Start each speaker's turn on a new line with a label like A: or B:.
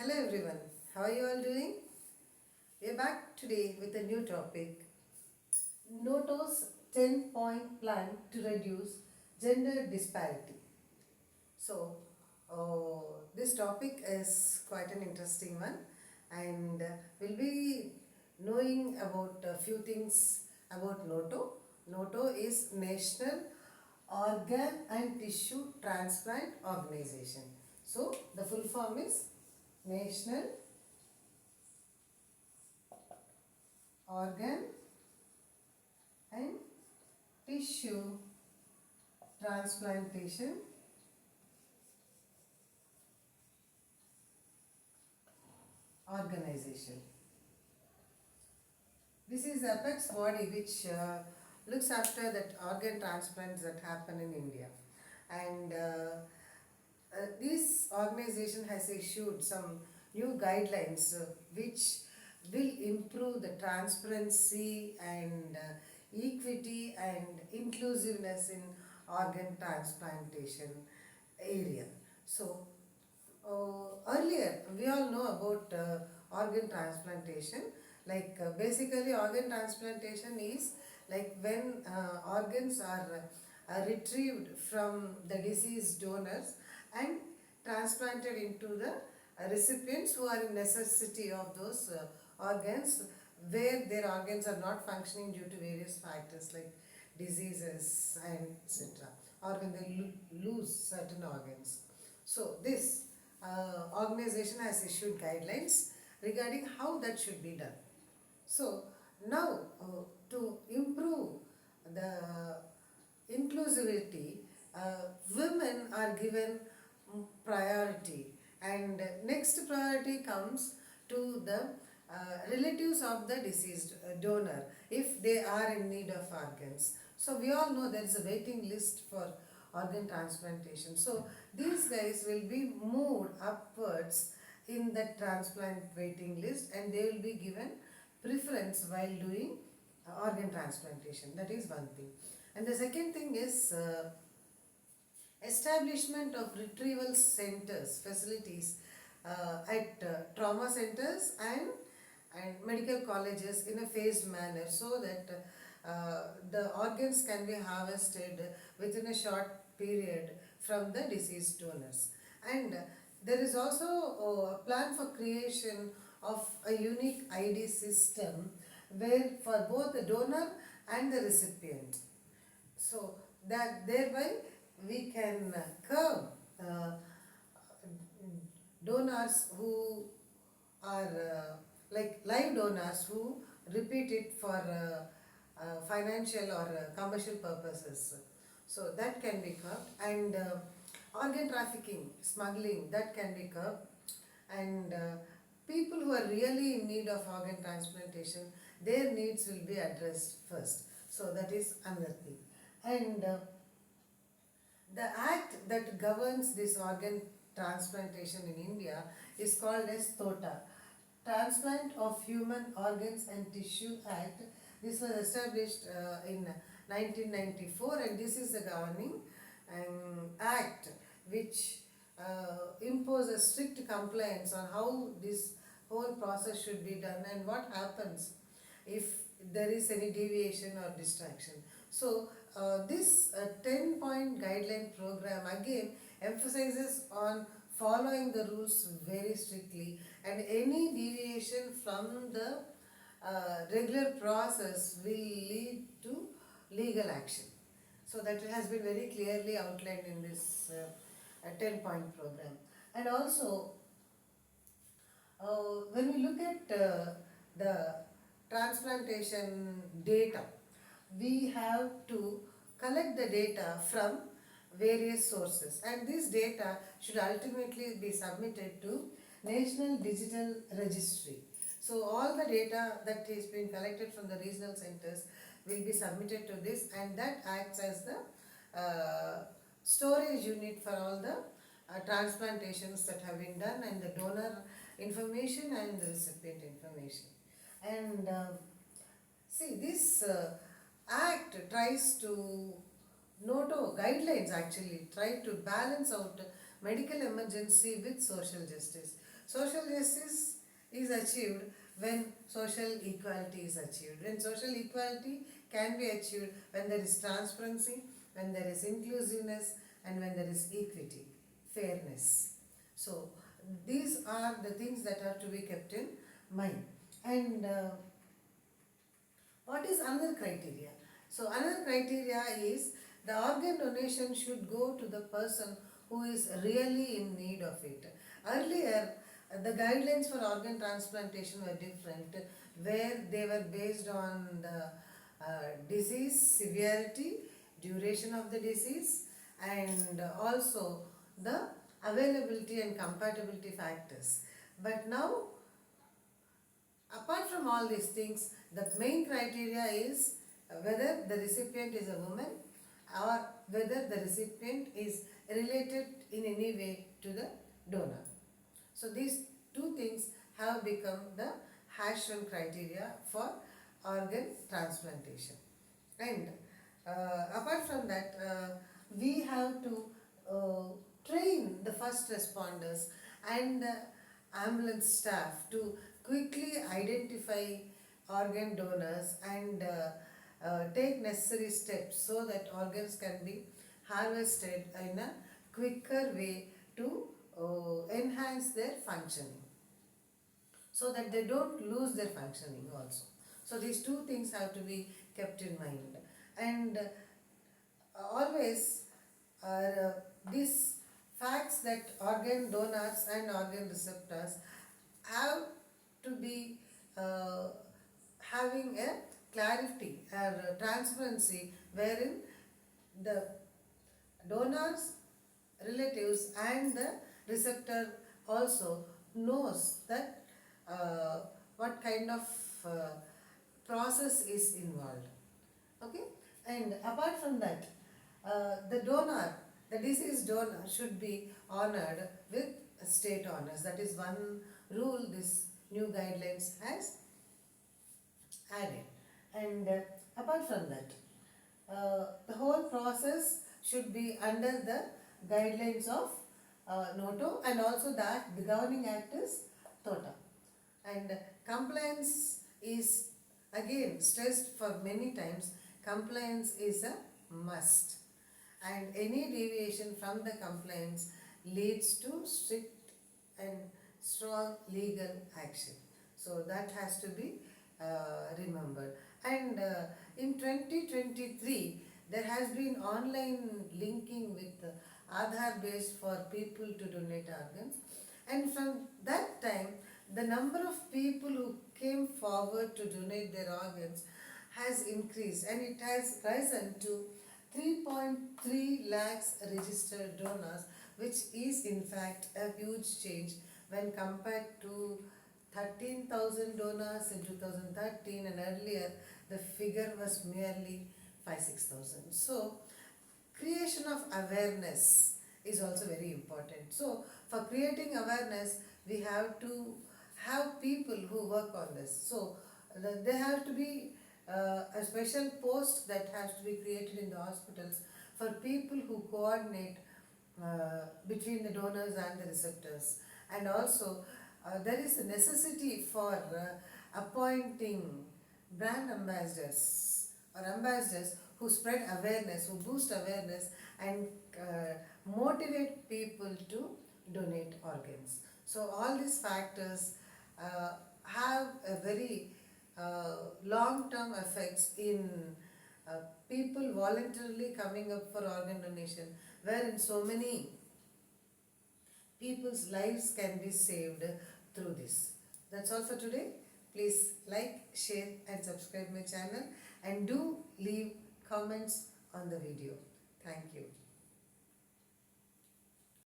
A: Hello everyone, how are you all doing? We are back today with a new topic. Notto'S 10-point plan to reduce gender disparity. So, this topic is quite an interesting one, and we'll be knowing about a few things about Notto. Notto is National Organ and Tissue Transplant Organization. So, the full form is National Organ and Tissue Transplantation Organization. This is the apex body which looks after that organ transplants that happen in India. And this organization has issued some new guidelines which will improve the transparency and equity and inclusiveness in organ transplantation area. So, earlier we all know about organ transplantation. Basically, organ transplantation is like when organs are retrieved from the deceased donors and transplanted into the recipients who are in necessity of those organs, where their organs are not functioning due to various factors like diseases and etc., or when they lose certain organs. So this organization has issued guidelines regarding how that should be done. So now, to improve the inclusivity, women are given priority, and next priority comes to the relatives of the deceased donor if they are in need of organs. So we all know there is a waiting list for organ transplantation. So these guys will be moved upwards in the transplant waiting list, and they will be given preference while doing organ transplantation. That is one thing. And the second thing is establishment of retrieval centers, facilities at trauma centers and medical colleges in a phased manner, so that the organs can be harvested within a short period from the deceased donors. And there is also a plan for creation of a unique ID system where for both the donor and the recipient. So that thereby we can curb donors who are like live donors who repeat it for financial or commercial purposes. So that can be curbed, and organ trafficking, smuggling, that can be curbed, and people who are really in need of organ transplantation, their needs will be addressed first. So that is another thing. And the act that governs this organ transplantation in India is called as TOTA, Transplant of Human Organs and Tissue Act. This was established in 1994, and this is the governing act which imposes strict compliance on how this whole process should be done and what happens if there is any deviation or distraction. So this 10-point guideline program again emphasizes on following the rules very strictly, and any deviation from the regular process will lead to legal action. So that has been very clearly outlined in this 10-point program. And also, when we look at the transplantation data, we have to collect the data from various sources, and this data should ultimately be submitted to National Digital Registry. So all the data that is being collected from the regional centers will be submitted to this, and that acts as the storage unit for all the transplantations that have been done, and the donor information and the recipient information. And see, this act tries to, Notto guidelines actually try to balance out medical emergency with social justice. Social justice is achieved when social equality is achieved. When social equality can be achieved when there is transparency, when there is inclusiveness, and when there is equity, fairness. So these are the things that have to be kept in mind. And what is another criteria? So another criteria is the organ donation should go to the person who is really in need of it. Earlier, the guidelines for organ transplantation were different, where they were based on the disease severity, duration of the disease, and also the availability and compatibility factors. But now, apart from all these things, the main criteria is whether the recipient is a woman or whether the recipient is related in any way to the donor. So these two things have become the hash-run criteria for organ transplantation. And apart from that, we have to train the first responders and the ambulance staff to quickly identify organ donors and take necessary steps so that organs can be harvested in a quicker way to enhance their functioning, so that they don't lose their functioning also. So these two things have to be kept in mind. And always these facts that organ donors and organ receptors have to be having a clarity or transparency, wherein the donors, relatives and the receptor also knows that what kind of process is involved. Okay, and apart from that, the donor, the deceased donor should be honored with state honors. That is one rule this new guidelines has added. And apart from that, the whole process should be under the guidelines of Notto, and also that the governing act is TOTA. And compliance is again stressed for many times. Compliance is a must, and any deviation from the compliance leads to strict and strong legal action. So that has to be remembered. And in 2023, there has been online linking with Aadhaar base for people to donate organs. And from that time, the number of people who came forward to donate their organs has increased, and it has risen to 3.3 lakhs registered donors, which is in fact a huge change when compared to 13,000 donors in 2013, and earlier the figure was merely 5,000-6,000. So creation of awareness is also very important. So for creating awareness, we have to have people who work on this. So there have to be a special post that has to be created in the hospitals for people who coordinate between the donors and the receptors. And also there is a necessity for appointing brand ambassadors or ambassadors who spread awareness, who boost awareness and motivate people to donate organs. So all these factors have a very long-term effects in people voluntarily coming up for organ donation, wherein so many people's lives can be saved through this. That's all for today. Please like, share and subscribe my channel, and do leave comments on the video. Thank you.